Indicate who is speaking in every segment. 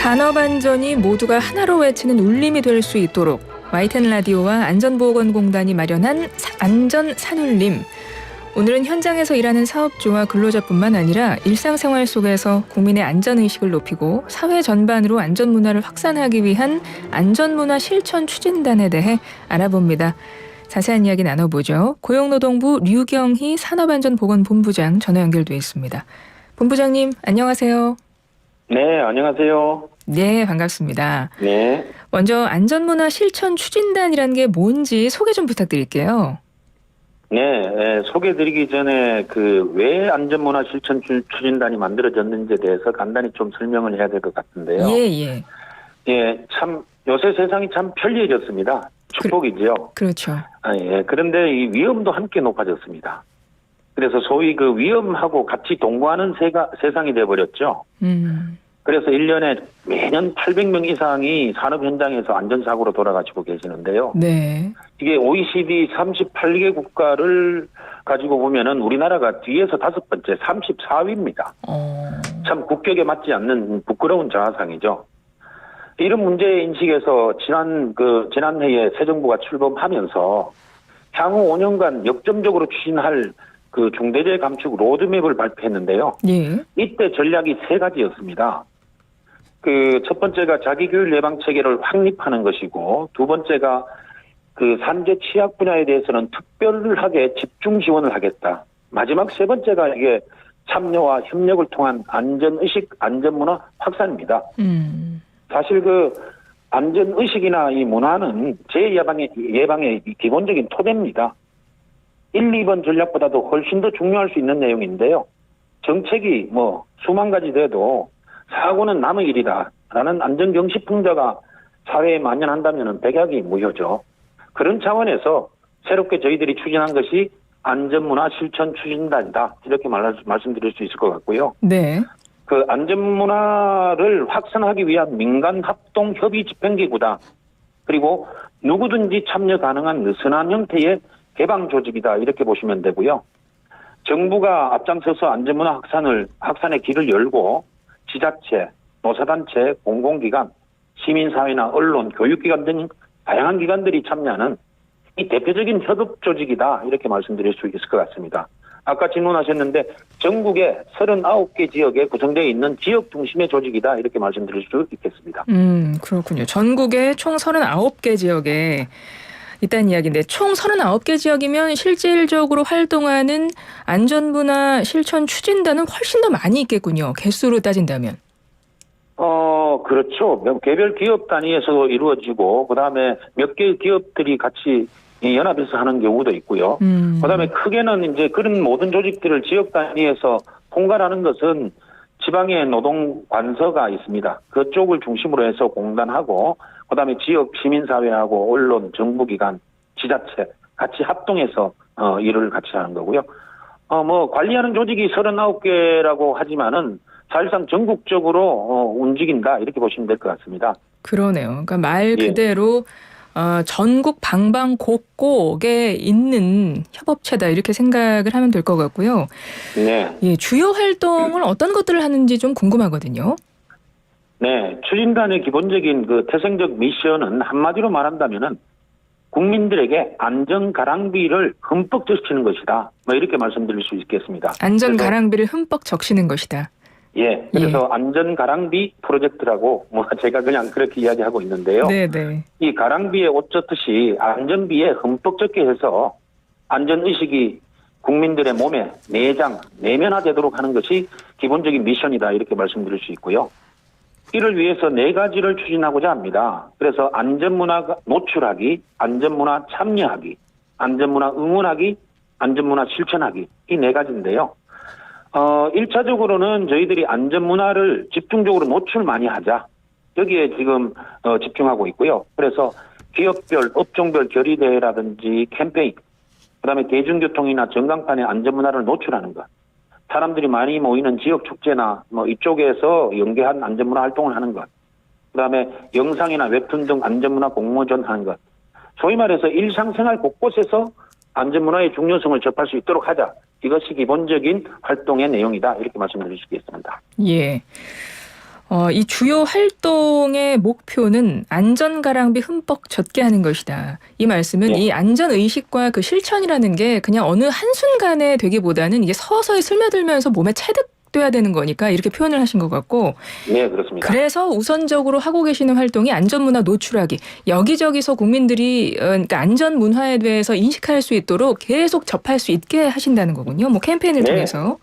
Speaker 1: 산업안전이 모두가 하나로 외치는 울림이 될 수 있도록 YTN 라디오와 안전보건공단이 마련한 안전산울림. 오늘은 현장에서 일하는 사업주와 근로자뿐만 아니라 일상생활 속에서 국민의 안전의식을 높이고 사회 전반으로 안전문화를 확산하기 위한 안전문화 실천 추진단에 대해 알아봅니다. 자세한 이야기 나눠보죠. 고용노동부 류경희 산업안전보건본부장 전화 연결돼 있습니다. 본부장님 안녕하세요.
Speaker 2: 네, 안녕하세요.
Speaker 1: 네, 반갑습니다.
Speaker 2: 네.
Speaker 1: 먼저 안전문화 실천 추진단이라는 게 뭔지 소개 좀 부탁드릴게요.
Speaker 2: 네, 소개드리기 전에 왜 안전문화 실천 추진단이 만들어졌는지에 대해서 간단히 좀 설명을 해야 될 것 같은데요.
Speaker 1: 예.
Speaker 2: 예, 참 요새 세상이 참 편리해졌습니다. 축복이죠.
Speaker 1: 그렇죠.
Speaker 2: 예. 그런데 이 위험도 함께 높아졌습니다. 그래서 소위 그 위험하고 같이 동거하는 세상이 돼버렸죠. 그래서 1년에 매년 800명 이상이 산업 현장에서 안전사고로 돌아가시고 계시는데요.
Speaker 1: 네.
Speaker 2: 이게 OECD 38개 국가를 가지고 보면은 우리나라가 뒤에서 5번째 34위입니다. 참 국격에 맞지 않는 부끄러운 자화상이죠. 이런 문제 인식에서 지난해에 새 정부가 출범하면서 향후 5년간 역점적으로 추진할 그 중대재해 감축 로드맵을 발표했는데요.
Speaker 1: 예.
Speaker 2: 이때 전략이 3가지였습니다. 첫 번째가 자기교육 예방 체계를 확립하는 것이고, 두 번째가 산재 취약 분야에 대해서는 특별하게 집중 지원을 하겠다. 마지막 세 번째가 이게 참여와 협력을 통한 안전의식, 안전문화 확산입니다. 사실 안전의식이나 이 문화는 예방의 기본적인 토대입니다. 1, 2번 전략보다도 훨씬 더 중요할 수 있는 내용인데요. 정책이 수만 가지 돼도 사고는 남의 일이다 라는 안전경시 풍자가 사회에 만연한다면 백약이 무효죠. 그런 차원에서 새롭게 저희들이 추진한 것이 안전문화 실천 추진단이다. 이렇게 말씀드릴 수 있을 것 같고요.
Speaker 1: 네.
Speaker 2: 안전문화를 확산하기 위한 민간 합동 협의 집행기구다. 그리고 누구든지 참여 가능한 느슨한 형태의 개방 조직이다. 이렇게 보시면 되고요. 정부가 앞장서서 안전문화 확산의 길을 열고 지자체, 노사단체, 공공기관, 시민사회나 언론, 교육기관 등 다양한 기관들이 참여하는 이 대표적인 협업 조직이다. 이렇게 말씀드릴 수 있을 것 같습니다. 아까 질문하셨는데 전국에 39개 지역에 구성되어 있는 지역 중심의 조직이다. 이렇게 말씀드릴 수 있겠습니다.
Speaker 1: 그렇군요. 전국에 총 39개 지역에 있다는 이야기인데 총 39개 지역이면 실질적으로 활동하는 안전문화 실천 추진단은 훨씬 더 많이 있겠군요. 개수로 따진다면.
Speaker 2: 그렇죠. 개별 기업 단위에서 이루어지고 그다음에 몇 개의 기업들이 같이 연합해서 하는 경우도 있고요. 그다음에 크게는 이제 그런 모든 조직들을 지역 단위에서 통과하는 것은 지방의 노동관서가 있습니다. 그쪽을 중심으로 해서 공단하고 그다음에 지역 시민사회하고 언론, 정부기관, 지자체 같이 합동해서 일을 같이 하는 거고요. 관리하는 조직이 39개라고 하지만은 사실상 전국적으로 움직인다 이렇게 보시면 될 것 같습니다.
Speaker 1: 그러네요. 그러니까 말 그대로 전국 방방곡곡에 있는 협업체다 이렇게 생각을 하면 될 것 같고요.
Speaker 2: 네.
Speaker 1: 예, 주요 활동을 어떤 것들을 하는지 좀 궁금하거든요.
Speaker 2: 네, 추진단의 기본적인 태생적 미션은 한마디로 말한다면은 국민들에게 안전 가랑비를 흠뻑 적시는 것이다. 이렇게 말씀드릴 수 있겠습니다.
Speaker 1: 안전 가랑비를 흠뻑 적시는 것이다.
Speaker 2: 예, 그래서 안전 가랑비 프로젝트라고 제가 그냥 그렇게 이야기하고 있는데요.
Speaker 1: 네네.
Speaker 2: 이 가랑비에 옷 젖듯이 안전비에 흠뻑 적게 해서 안전의식이 국민들의 몸에 내면화되도록 하는 것이 기본적인 미션이다. 이렇게 말씀드릴 수 있고요. 이를 위해서 4가지를 추진하고자 합니다. 그래서 안전문화 노출하기, 안전문화 참여하기, 안전문화 응원하기, 안전문화 실천하기 이 4가지인데요. 1차적으로는 저희들이 안전문화를 집중적으로 노출 많이 하자. 여기에 지금 집중하고 있고요. 그래서 기업별, 업종별 결의대회라든지 캠페인, 그다음에 대중교통이나 전광판에 안전문화를 노출하는 것. 사람들이 많이 모이는 지역 축제나 이쪽에서 연계한 안전문화 활동을 하는 것. 그다음에 영상이나 웹툰 등 안전문화 공모전 하는 것. 소위 말해서 일상생활 곳곳에서 안전문화의 중요성을 접할 수 있도록 하자. 이것이 기본적인 활동의 내용이다. 이렇게 말씀드릴 수 있겠습니다.
Speaker 1: 예. 이 주요 활동의 목표는 안전가랑비 흠뻑 젖게 하는 것이다. 이 말씀은
Speaker 2: 네.
Speaker 1: 이 안전의식과 그 실천이라는 게 그냥 어느 한순간에 되기보다는 이게 서서히 스며들면서 몸에 체득돼야 되는 거니까 이렇게 표현을 하신 것 같고
Speaker 2: 네, 그렇습니다.
Speaker 1: 그래서 우선적으로 하고 계시는 활동이 안전문화 노출하기. 여기저기서 국민들이 그러니까 안전문화에 대해서 인식할 수 있도록 계속 접할 수 있게 하신다는 거군요. 뭐 캠페인을
Speaker 2: 네.
Speaker 1: 통해서.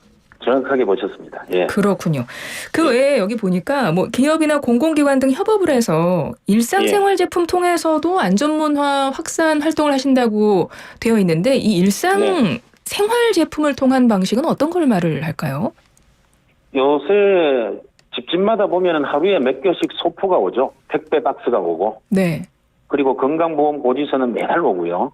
Speaker 2: 정확하게 보셨습니다. 예.
Speaker 1: 그렇군요. 그 외에 여기 보니까 뭐 기업이나 공공기관 등 협업을 해서 일상생활 제품 통해서도 안전문화 확산 활동을 하신다고 되어 있는데 이 일상생활 제품을 통한 방식은 어떤 걸 말을 할까요?
Speaker 2: 요새 집집마다 보면은 하루에 몇 개씩 소포가 오죠. 택배 박스가 오고.
Speaker 1: 네.
Speaker 2: 그리고 건강보험 고지서는 매달 오고요.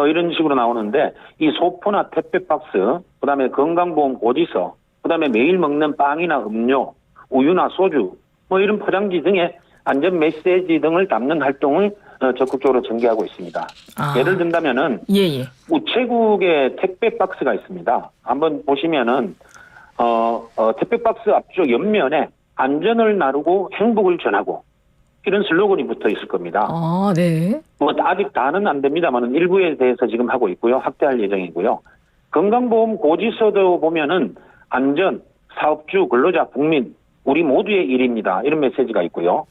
Speaker 2: 이런 식으로 나오는데 이 소포나 택배 박스, 그다음에 건강보험 고지서, 그다음에 매일 먹는 빵이나 음료, 우유나 소주, 이런 포장지 등의 안전 메시지 등을 담는 활동을 적극적으로 전개하고 있습니다. 예를 든다면은
Speaker 1: 예.
Speaker 2: 우체국에 택배 박스가 있습니다. 한번 보시면은 택배 박스 앞쪽 옆면에 안전을 나누고 행복을 전하고 이런 슬로건이 붙어 있을 겁니다.
Speaker 1: 네.
Speaker 2: 아직 다는 안 됩니다만 일부에 대해서 지금 하고 있고요. 확대할 예정이고요. 건강보험 고지서도 보면은 안전, 사업주, 근로자, 국민, 우리 모두의 일입니다. 이런 메시지가 있고요.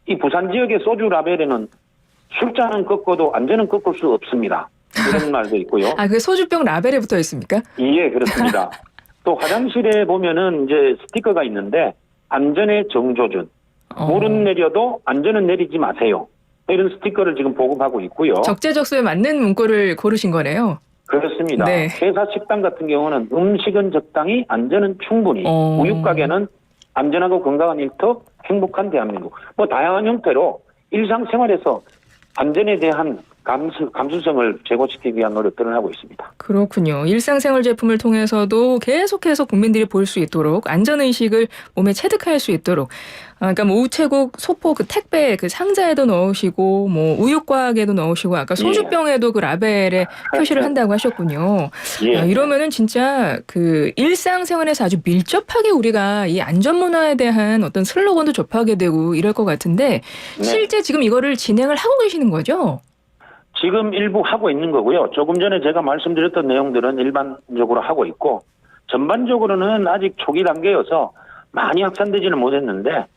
Speaker 2: 이 부산 지역의 소주 라벨에는 술잔은 꺾어도 안전은 꺾을 수 없습니다. 이런 말도 있고요.
Speaker 1: 그 소주병 라벨에 붙어 있습니까?
Speaker 2: 예, 그렇습니다. 또 화장실에 보면은 이제 스티커가 있는데 안전의 정조준. 물은 내려도 안전은 내리지 마세요. 이런 스티커를 지금 보급하고 있고요.
Speaker 1: 적재적소에 맞는 문구를 고르신 거네요.
Speaker 2: 그렇습니다.
Speaker 1: 네.
Speaker 2: 회사 식당 같은 경우는 음식은 적당히, 안전은 충분히. 우유가게는 안전하고 건강한 일터, 행복한 대한민국. 다양한 형태로 일상생활에서 안전에 대한 감수성을 제고시키기 위한 노력들을 하고 있습니다.
Speaker 1: 그렇군요. 일상생활 제품을 통해서도 계속해서 국민들이 볼 수 있도록 안전의식을 몸에 체득할 수 있도록 그러니까 뭐 우체국 소포 그 택배 그 상자에도 넣으시고 뭐 우유곽에도 넣으시고 아까 소주병에도 그 라벨에 표시를 한다고 하셨군요. 이러면은 진짜 그 일상생활에서 아주 밀접하게 우리가 이 안전문화에 대한 어떤 슬로건도 접하게 되고 이럴 것 같은데 실제 지금 이거를 진행을 하고 계시는 거죠?
Speaker 2: 지금 일부 하고 있는 거고요. 조금 전에 제가 말씀드렸던 내용들은 일반적으로 하고 있고 전반적으로는 아직 초기 단계여서 많이 확산되지는 못했는데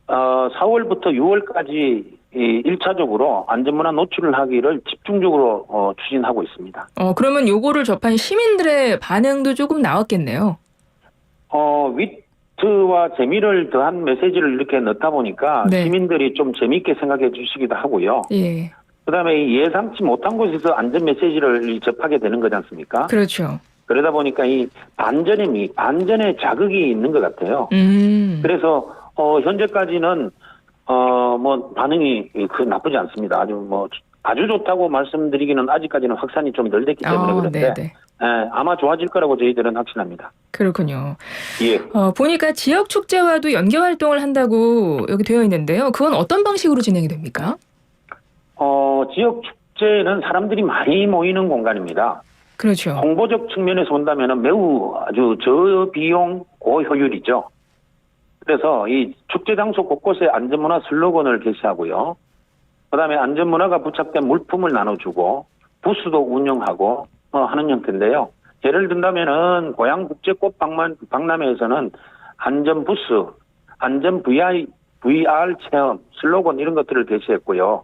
Speaker 2: 4월부터 6월까지 1차적으로 안전문화 노출을 하기를 집중적으로 추진하고 있습니다.
Speaker 1: 그러면 요거를 접한 시민들의 반응도 조금 나왔겠네요.
Speaker 2: 위트와 재미를 더한 메시지를 이렇게 넣다 보니까 시민들이 좀 재미있게 생각해 주시기도 하고요.
Speaker 1: 예.
Speaker 2: 그다음에 예상치 못한 곳에서 안전 메시지를 접하게 되는 거지 않습니까?
Speaker 1: 그렇죠.
Speaker 2: 그러다 보니까 이 반전의 미, 반전의 자극이 있는 것 같아요. 그래서 현재까지는 반응이 나쁘지 않습니다. 아주 좋다고 말씀드리기는 아직까지는 확산이 좀 덜 됐기 때문에 그런데 아마 좋아질 거라고 저희들은 확신합니다.
Speaker 1: 그렇군요.
Speaker 2: 예.
Speaker 1: 보니까 지역 축제와도 연계 활동을 한다고 여기 되어 있는데요. 그건 어떤 방식으로 진행이 됩니까?
Speaker 2: 지역 축제는 사람들이 많이 모이는 공간입니다.
Speaker 1: 그렇죠.
Speaker 2: 홍보적 측면에서 본다면 매우 아주 저비용 고효율이죠. 그래서 이 축제 장소 곳곳에 안전문화 슬로건을 게시하고요. 그다음에 안전문화가 부착된 물품을 나눠주고 부스도 운영하고 하는 형태인데요. 예를 든다면은 고양 국제꽃 박람회에서는 안전 부스, 안전 VR 체험, 슬로건 이런 것들을 게시했고요.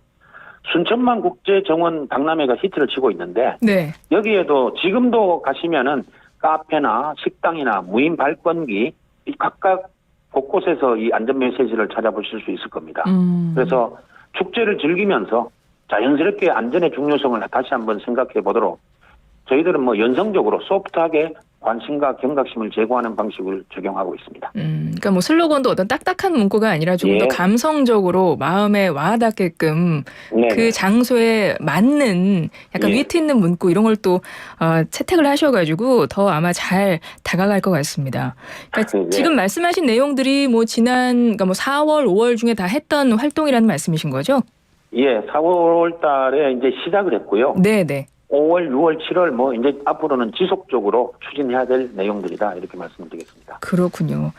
Speaker 2: 순천만 국제정원 박람회가 히트를 치고 있는데 여기에도 지금도 가시면은 카페나 식당이나 무인 발권기 각각 곳곳에서 이 안전 메시지를 찾아보실 수 있을 겁니다. 그래서 축제를 즐기면서 자연스럽게 안전의 중요성을 다시 한번 생각해 보도록 저희들은 연성적으로 소프트하게 관심과 경각심을 제고하는 방식을 적용하고 있습니다.
Speaker 1: 그러니까 슬로건도 어떤 딱딱한 문구가 아니라 조금 더 감성적으로 마음에 와닿게끔 그 장소에 맞는 약간 위트 있는 문구 이런 걸 또 채택을 하셔가지고 더 아마 잘 다가갈 것 같습니다. 그러니까 지금 말씀하신 내용들이 지난 4월, 5월 중에 다 했던 활동이라는 말씀이신 거죠?
Speaker 2: 예, 4월 달에 이제 시작을 했고요.
Speaker 1: 네네.
Speaker 2: 5월, 6월, 7월 뭐 이제 앞으로는 지속적으로 추진해야 될 내용들이다 이렇게 말씀드리겠습니다.
Speaker 1: 그렇군요.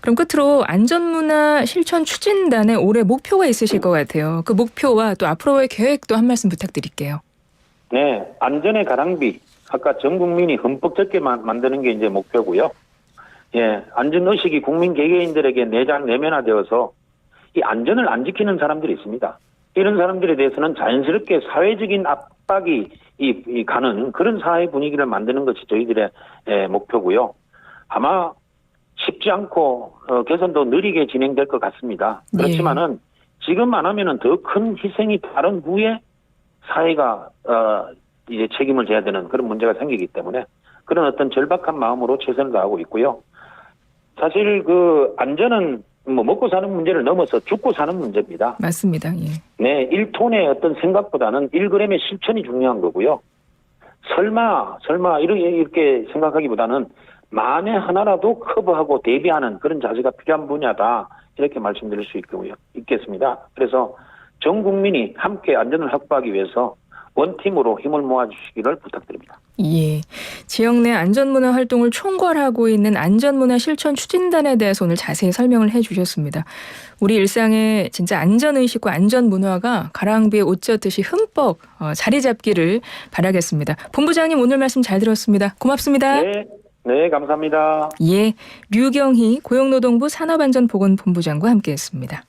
Speaker 1: 그럼 끝으로 안전문화 실천 추진단의 올해 목표가 있으실 것 같아요. 그 목표와 또 앞으로의 계획도 한 말씀 부탁드릴게요.
Speaker 2: 네, 안전의 가랑비 아까 전 국민이 흠뻑 젖게 만드는 게 이제 목표고요. 예, 안전 의식이 국민 개개인들에게 내면화되어서 이 안전을 안 지키는 사람들이 있습니다. 이런 사람들에 대해서는 자연스럽게 사회적인 압박이 가는 그런 사회 분위기를 만드는 것이 저희들의 목표고요. 아마 쉽지 않고 개선도 느리게 진행될 것 같습니다. 그렇지만은 지금 안 하면은 더 큰 희생이 다른 후에 사회가 이제 책임을 져야 되는 그런 문제가 생기기 때문에 그런 어떤 절박한 마음으로 최선을 다하고 있고요. 사실 그 안전은 뭐 먹고 사는 문제를 넘어서 죽고 사는 문제입니다.
Speaker 1: 맞습니다. 예.
Speaker 2: 네, 1톤의 어떤 생각보다는 1g의 실천이 중요한 거고요. 설마 이렇게 생각하기보다는 만에 하나라도 커버하고 대비하는 그런 자세가 필요한 분야다. 이렇게 말씀드릴 수 있겠습니다. 그래서 전 국민이 함께 안전을 확보하기 위해서 원팀으로 힘을 모아주시기를 부탁드립니다.
Speaker 1: 예. 지역 내 안전문화 활동을 총괄하고 있는 안전문화 실천 추진단에 대해서 오늘 자세히 설명을 해주셨습니다. 우리 일상에 진짜 안전의식과 안전문화가 가랑비에 옷 젖듯이 흠뻑 자리 잡기를 바라겠습니다. 본부장님 오늘 말씀 잘 들었습니다. 고맙습니다.
Speaker 2: 네, 감사합니다.
Speaker 1: 예, 류경희 고용노동부 산업안전보건본부장과 함께했습니다.